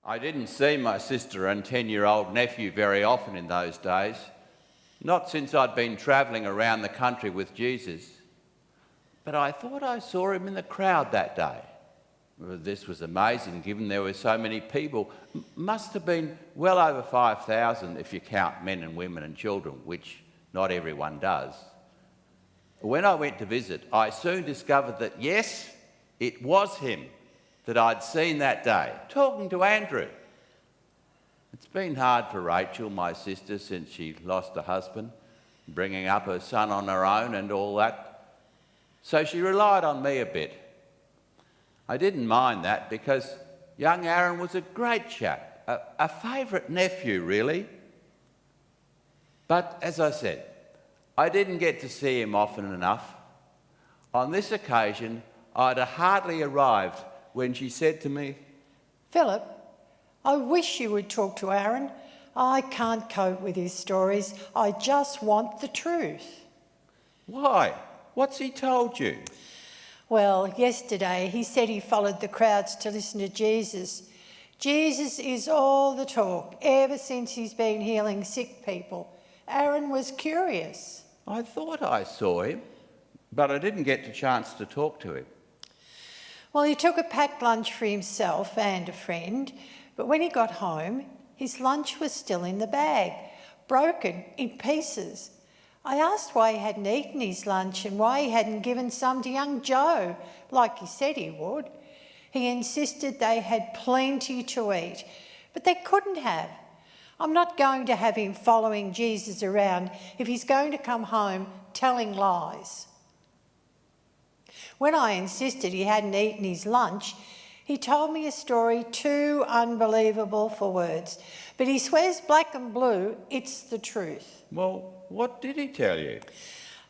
I didn't see my sister and 10-year-old nephew very often in those days, not since I'd been travelling around the country with Jesus. But I thought I saw him in the crowd that day. Well, this was amazing, given there were so many people. Must have been well over 5,000 if you count men and women and children, which not everyone does. When I went to visit, I soon discovered that, yes, it was him that I'd seen that day, talking to Andrew. It's been hard for Rachel, my sister, since she lost her husband, bringing up her son on her own and all that. So she relied on me a bit. I didn't mind that because young Aaron was a great chap, a favourite nephew, really. But as I said, I didn't get to see him often enough. On this occasion, I'd hardly arrived when she said to me, "Philip, I wish you would talk to Aaron. I can't cope with his stories. I just want the truth." "Why? What's he told you?" "Well, yesterday he said he followed the crowds to listen to Jesus. Jesus is all the talk ever since he's been healing sick people. Aaron was curious." "I thought I saw him, but I didn't get the chance to talk to him." "Well, he took a packed lunch for himself and a friend, but when he got home, his lunch was still in the bag, broken in pieces. I asked why he hadn't eaten his lunch and why he hadn't given some to young Joe, like he said he would. He insisted they had plenty to eat, but they couldn't have. I'm not going to have him following Jesus around if he's going to come home telling lies. When I insisted he hadn't eaten his lunch, he told me a story too unbelievable for words. But he swears black and blue it's the truth. "Well, what did he tell you?"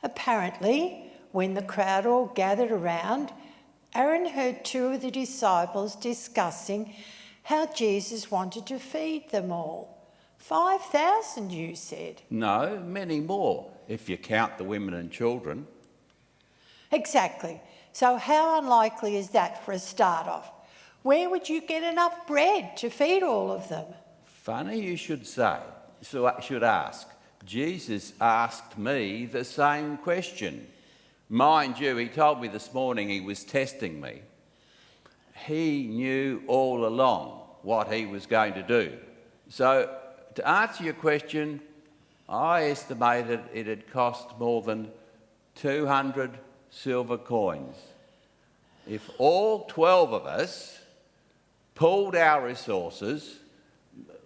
"Apparently, when the crowd all gathered around, Aaron heard two of the disciples discussing how Jesus wanted to feed them all. 5,000, you said." "No, many more, if you count the women and children." "Exactly. So how unlikely is that for a start-off? Where would you get enough bread to feed all of them?" "Funny you should say, so I should ask. Jesus asked me the same question. Mind you, he told me this morning he was testing me. He knew all along what he was going to do. So, to answer your question, I estimated it had cost more than 200 silver coins. If all 12 of us pooled our resources,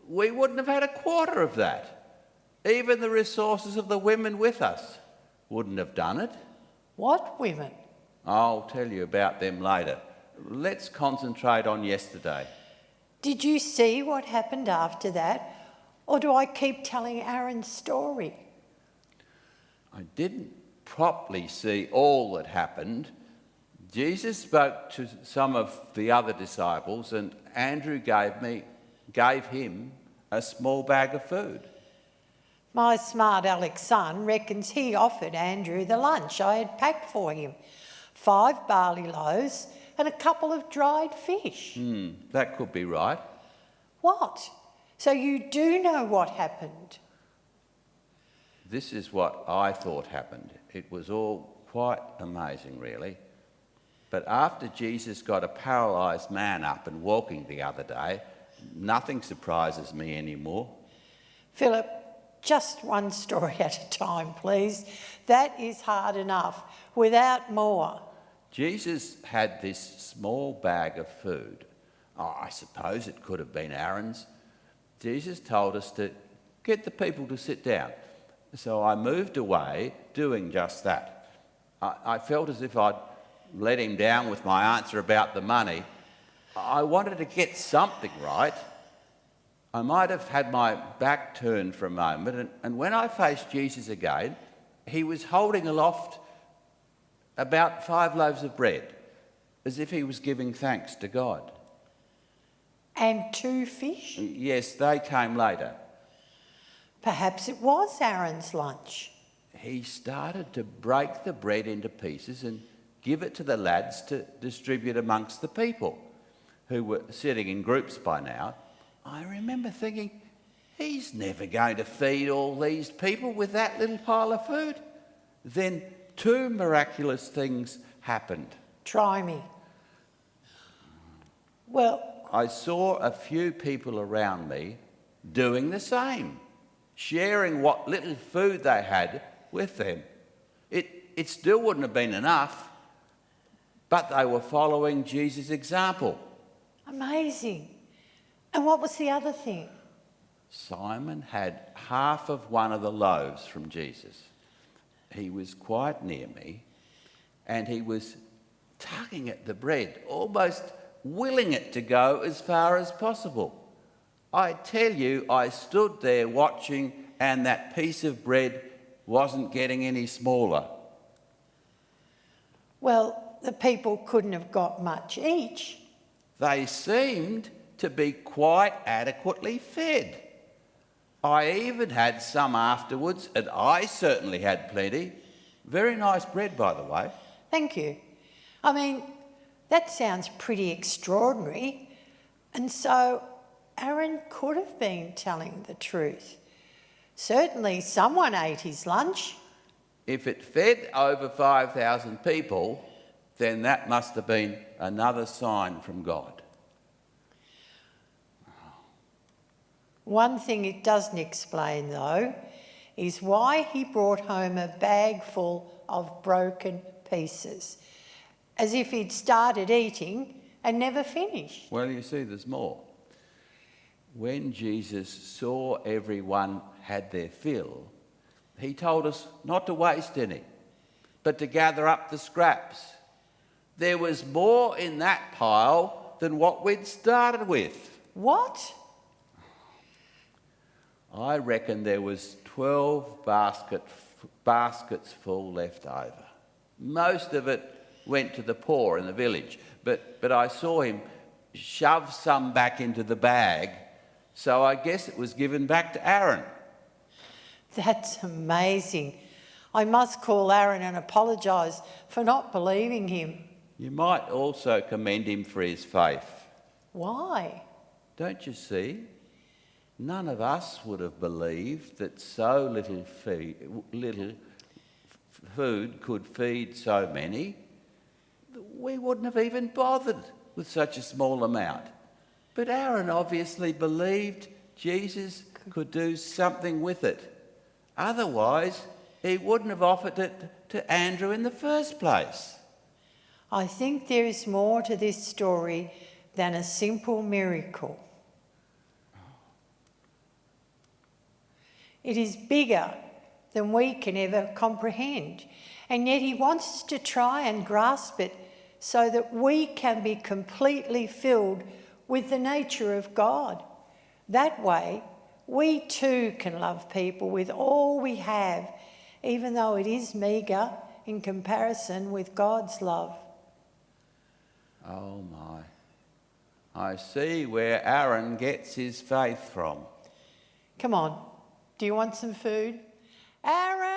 we wouldn't have had a quarter of that. Even the resources of the women with us wouldn't have done it." "What women?" "I'll tell you about them later. Let's concentrate on yesterday." "Did you see what happened after that? Or do I keep telling Aaron's story?" I didn't properly see all that happened. Jesus spoke to some of the other disciples and Andrew gave him a small bag of food. My smart Alex son reckons he offered Andrew the lunch I had packed for him. 5 barley loaves and a couple of dried fish. That could be right. "What? So you do know what happened?" This is what I thought happened. It was all quite amazing, really. But after Jesus got a paralysed man up and walking the other day, nothing surprises me anymore. "Philip, just one story at a time, please. That is hard enough, without more." Jesus had this small bag of food. I suppose it could have been Aaron's. Jesus told us to get the people to sit down. So I moved away doing just that. I felt as if I'd let him down with my answer about the money. I wanted to get something right. I might have had my back turned for a moment, and when I faced Jesus again, he was holding aloft about 5 loaves of bread, as if he was giving thanks to God. "And 2 fish?" Yes, they came later. "Perhaps it was Aaron's lunch." He started to break the bread into pieces and give it to the lads to distribute amongst the people, who were sitting in groups by now. I remember thinking, he's never going to feed all these people with that little pile of food. Then two miraculous things happened. Try me. Well, I saw a few people around me doing the same, sharing what little food they had with them. It still wouldn't have been enough, but they were following Jesus' example. amazing. And what was the other thing? Simon had half of one of the loaves from Jesus. He was quite near me, and he was tugging at the bread, almost willing it to go as far as possible. I tell you, I stood there watching, and that piece of bread wasn't getting any smaller. Well, the people couldn't have got much each. They seemed to be quite adequately fed. I even had some afterwards, and I certainly had plenty. Very nice bread, by the way. Thank you. I mean, that sounds pretty extraordinary. And so Aaron could have been telling the truth. Certainly someone ate his lunch. If it fed over 5,000 people, then that must have been another sign from God. One thing it doesn't explain, though, is why he brought home a bag full of broken pieces, as if he'd started eating and never finished. Well, you see, there's more. When Jesus saw everyone had their fill, he told us not to waste any, but to gather up the scraps. There was more in that pile than what we'd started with. What? I reckon there was 12 baskets full left over. Most of it went to the poor in the village, but I saw him shove some back into the bag, so I guess it was given back to Aaron. That's amazing. I must call Aaron and apologise for not believing him. You might also commend him for his faith. Why? Don't you see? None of us would have believed that so little food could feed so many. We wouldn't have even bothered with such a small amount. But Aaron obviously believed Jesus could do something with it. Otherwise, he wouldn't have offered it to Andrew in the first place. I think there is more to this story than a simple miracle. It is bigger than we can ever comprehend, and yet he wants us to try and grasp it so that we can be completely filled with the nature of God. That way, we too can love people with all we have, even though it is meagre in comparison with God's love. Oh my. I see where Aaron gets his faith from. Come on, do you want some food? Aaron!